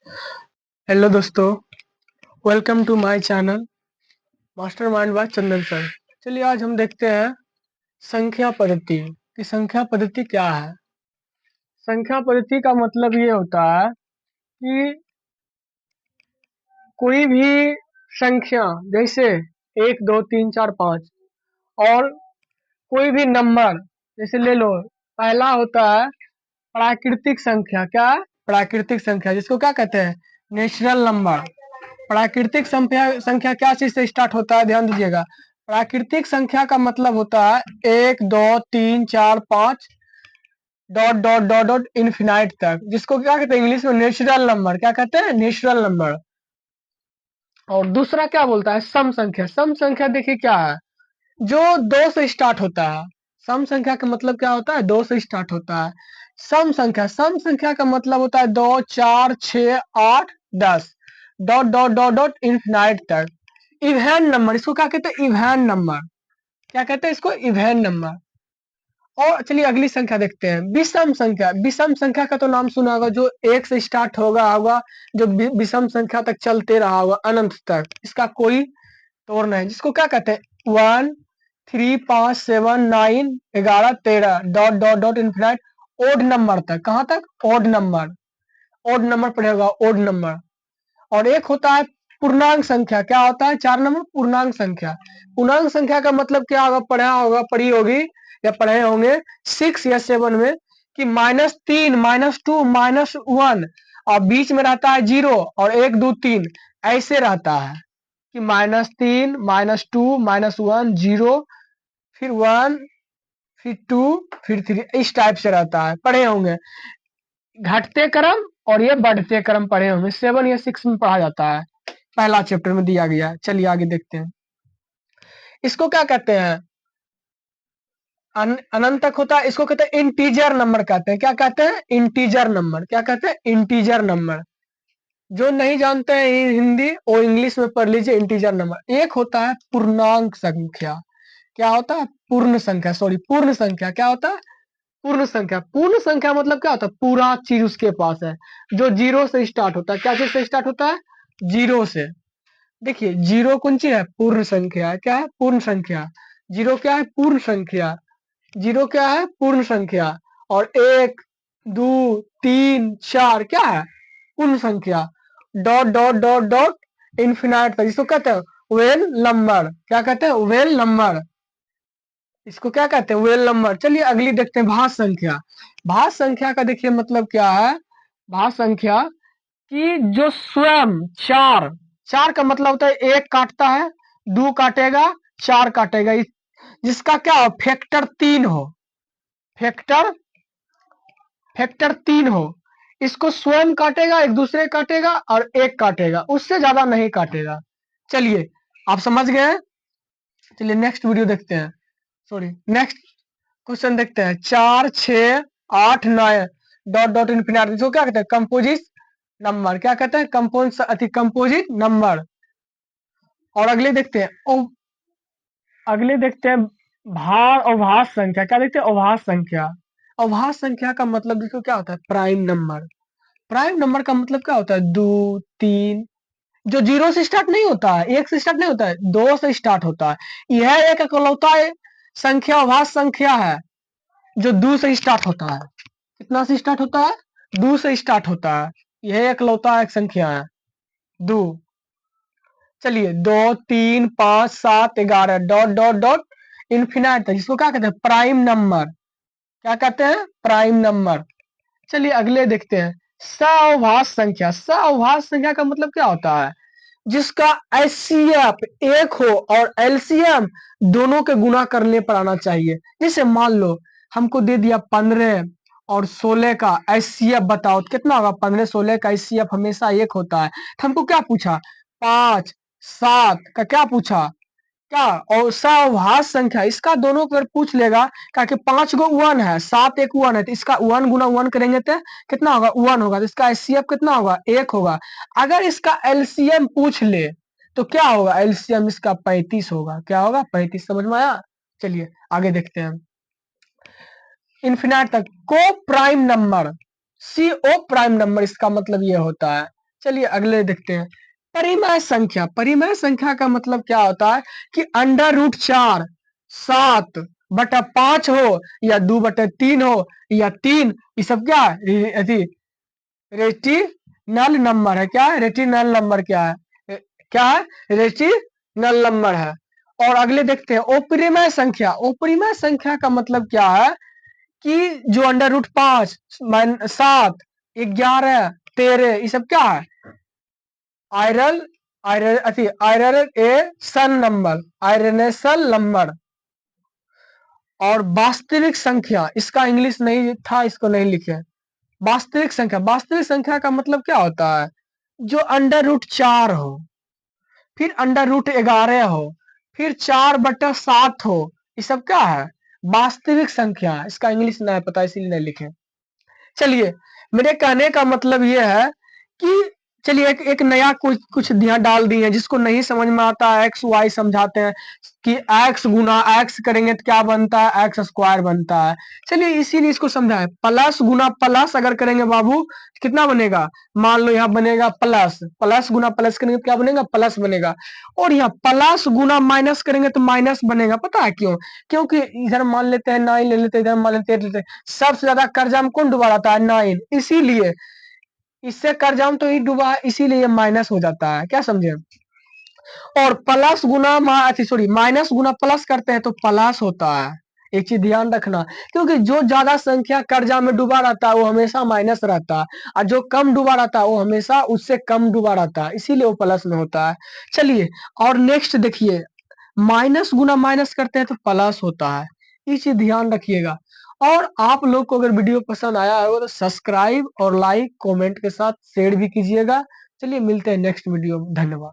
Hello दोस्तों, welcome to my channel mastermind by Chandan sir. चलिए आज हम देखते हैं संख्या पद्धति कि संख्या पद्धति क्या है। संख्या पद्धति का मतलब ये होता है कि कोई भी संख्या जैसे 1 2 3 4 5 और कोई भी नंबर जैसे ले लो। पहला होता है प्राकृतिक संख्या। क्या है? प्राकृतिक संख्या, जिसको क्या कहते हैं? Natural number. प्राकृतिक संख्या संख्या क्या चीज से स्टार्ट होता है? ध्यान दीजिएगा। प्राकृतिक संख्या का मतलब होता है 1 2 3 4 5 dot dot dot dot infinite तक, जिसको क्या कहते हैं इंग्लिश में? Natural number. क्या कहते हैं? Natural number. और दूसरा क्या बोलता है? सम संख्या। सम संख्या देखिए क्या है, जो 2 से स्टार्ट होता है। सम संख्या का मतलब क्या होता है? 2 से स्टार्ट होता है। सम संख्या का मतलब होता है 2 4 6 8 10 dot dot dot dot infinite तक। इवन नंबर, इसको क्या कहते हैं? Even number. क्या कहते हैं इसको? Even number. और चलिए अगली संख्या देखते हैं, विषम संख्या। विषम संख्या का तो नाम सुना होगा, जो 1 से स्टार्ट होगा, जो विषम संख्या तक चलते रहा होगा अनंत तक, इसका कोई तोड़ नहीं। जिसको क्या कहते हैं? 1 3 5 7 9 11 13 dot dot dot infinite odd number तक। कहाँ तक? Odd number. ओड नंबर पढ़ेगा, ओड नंबर। और एक होता है पूर्णांक संख्या। क्या होता है? 4 नंबर पूर्णांक संख्या। पूर्णांक संख्या का मतलब क्या होगा? पढ़ी होगी या पढ़े होंगे 6 या 7 में कि -3 -2 -1 और बीच में रहता है 0 और 1 2 3 ऐसे रहता है कि -3 -2 -1 0 फिर 1 फिर 2 फिर 3 इस टाइप से रहता है। पढ़े होंगे घटते क्रम और ये बढ़ते क्रम पढ़े होंगे, 7 या 6 में पढ़ा जाता है, पहला चैप्टर में दिया गया है। चलिए आगे देखते हैं। इसको क्या कहते हैं? अनंत तक होता है, इसको कहते हैं इंटीजर नंबर कहते हैं। क्या कहते हैं? Integer number. क्या कहते हैं? Integer number. जो नहीं जानते हैं हिंदी, वो इंग्लिश में पढ़ लीजिए इंटीजर नंबर। एक होता है पूर्णांक संख्या। क्या होता है? पूर्ण संख्या, सॉरी पूर्ण संख्या। क्या होता है? पूर्ण संख्या। पूर्ण संख्या मतलब क्या होता है? पूरा चीज उसके पास है, जो 0 से स्टार्ट होता है। क्या चीज से स्टार्ट होता है? 0 से। देखिए 0 कौन सी है? पूर्ण संख्या है। क्या है? पूर्ण संख्या। 0 क्या है? पूर्ण संख्या। 0 क्या है? पूर्ण संख्या। और 1 2 3 4 क्या है? पूर्ण संख्या। Dot dot dot dot infinite तक, इसको कहते हैं वेल नंबर। क्या कहते हैं? Well number. इसको क्या कहते हैं? Well number. चलिए अगली देखते हैं, भाज्य संख्या। भाज्य संख्या का देखिए मतलब क्या है? भाज्य संख्या कि जो स्वयं चार, चार का मतलब होता है 1 काटता है, 2 काटेगा, 4 काटेगा, जिसका क्या हो? फैक्टर 3 हो। फैक्टर फैक्टर 3 हो। इसको स्वयं काटेगा, एक दूसरे काटेगा और 1 काटेगा, उससे ज्यादा नहीं काटेगा। चलिए आप समझ गए हैं। चलिए नेक्स्ट वीडियो देखते हैं, सॉरी नेक्स्ट क्वेश्चन देखते हैं। 4 6 8 9 डॉट डॉट इन्फिनिटी, इसको क्या कहते हैं? Composite number. क्या कहते हैं? Composite number. और अगले देखते हैं अगले देखते हैं भार और भाज्य संख्या। क्या देखते हैं? अभाज्य संख्या। अभाज्य संख्या का मतलब देखो क्या होता है? Prime number. प्राइम नंबर का मतलब क्या होता है? 2 3, जो 0 से स्टार्ट नहीं होता है, 1 से स्टार्ट नहीं होता है, 2 से स्टार्ट होता है। यह एक इकलौता संख्या, अभाज्य संख्या है, जो 2 से स्टार्ट होता है। कितना से स्टार्ट होता है? 2 से स्टार्ट होता है। यह इकलौता एक संख्या है, 2। चलिए 2 3 5 7 11 डॉट डॉट डॉट इन्फिनाइट तक, जिसको क्या कहते हैं? Prime number. क्या कहते हैं? Prime number. चलिए अगले देखते हैं, सअभाज्य संख्या। सअभाज्य संख्या का मतलब क्या होता है? जिसका एचसीएफ 1 हो और एलसीएम दोनों के गुना करने पर आना चाहिए। जैसे मान लो हमको दे दिया 15 और 16 का एचसीएफ बताओ तो कितना होगा? 15 16 का एचसीएफ हमेशा 1 होता है। तो हमको क्या पूछा? 5 7 का क्या पूछा? क्या? और सअभाज्य संख्या, इसका दोनों को अगर पूछ लेगा, क्या कि 5 गो 1 है, 7 एक 1 है, तो इसका 1 गुना 1 करेंगे तो कितना होगा? 1 होगा। तो इसका एचसीएफ कितना होगा? 1 होगा। अगर इसका एलसीएम पूछ ले तो क्या होगा? एलसीएम इसका 35 होगा। क्या होगा? 35। समझ में आया? चलिए आगे देखते हैं। इन्फिनाइट तक को प्राइम नंबर, सी ओ प्राइम नंबर, इसका मतलब ये होता है। चलिए अगले देखते हैं। परिमेय संख्या, परिमेय संख्या का मतलब क्या होता है कि अंडर रूट 4 7/5 हो या 2/3 हो या 3, ये सब क्या है, रेटिनल नंबर है। क्या है? रेटिनल नंबर क्या है? क्या है? रेटिनल नंबर है। और अगले देखते हैं अपरिमेय संख्या। अपरिमेय संख्या का मतलब क्या है कि जो अंडर रूट 5 7 11 13 ये सब क्या है? आयरन आयरन ए सन नंबर, आयरनेसल नंबर। और वास्तविक संख्या, इसका इंग्लिश नहीं था, इसको नहीं लिखे। वास्तविक संख्या, वास्तविक संख्या का मतलब क्या होता है? जो अंडर रूट 4 हो, फिर अंडर रूट 11 हो, फिर 4/7 हो, ये सब क्या है? वास्तविक संख्या। इसका इंग्लिश नहीं पता इसीलिए नहीं लिखे। चलिए मेरे कहने का मतलब ये है कि चलिए एक नया कुछ ध्यान डाल दिए, जिसको नहीं समझ में आता है एक्स वाई समझाते हैं कि एक्स गुना एक्स करेंगे तो क्या बनता है? एक्स स्क्वायर बनता है। चलिए इसीलिए इसको समझाएं। प्लस गुना प्लस अगर करेंगे बाबू कितना बनेगा? मान लो यहाँ बनेगा प्लस, प्लस गुना प्लस करेंगे तो क्या बनेगा? प्लस बनेगा। और यहाँ प्लस गुना माइनस करेंगे तो माइनस बनेगा। पता है क्यों? क्योंकि इधर मान लेते हैं 9 ले लेते हैं, इधर मान लेते हैं 8 लेते हैं। सबसे ज्यादा कर्जा में कौन डुबा रहता है? 9। इसीलिए इससे कर्जा में तो ही डूबा है, इसीलिए माइनस हो जाता है। क्या समझे? और प्लस गुना सॉरी माइनस गुना प्लस करते हैं तो प्लस होता है। एक चीज ध्यान रखना, क्योंकि जो ज्यादा संख्या कर्जा में डूबा रहता है वो हमेशा माइनस रहता है, और जो कम डूबा रहता है वो हमेशा उससे कम डूबा रहता है, इसीलिए वो प्लस में होता है। चलिए और नेक्स्ट देखिए, माइनस गुना माइनस करते हैं तो प्लस होता है। ये चीज ध्यान रखिएगा। और आप लोग को अगर वीडियो पसंद आया होगा तो सब्सक्राइब और लाइक कमेंट के साथ शेयर भी कीजिएगा। चलिए मिलते हैं नेक्स्ट वीडियो में। धन्यवाद।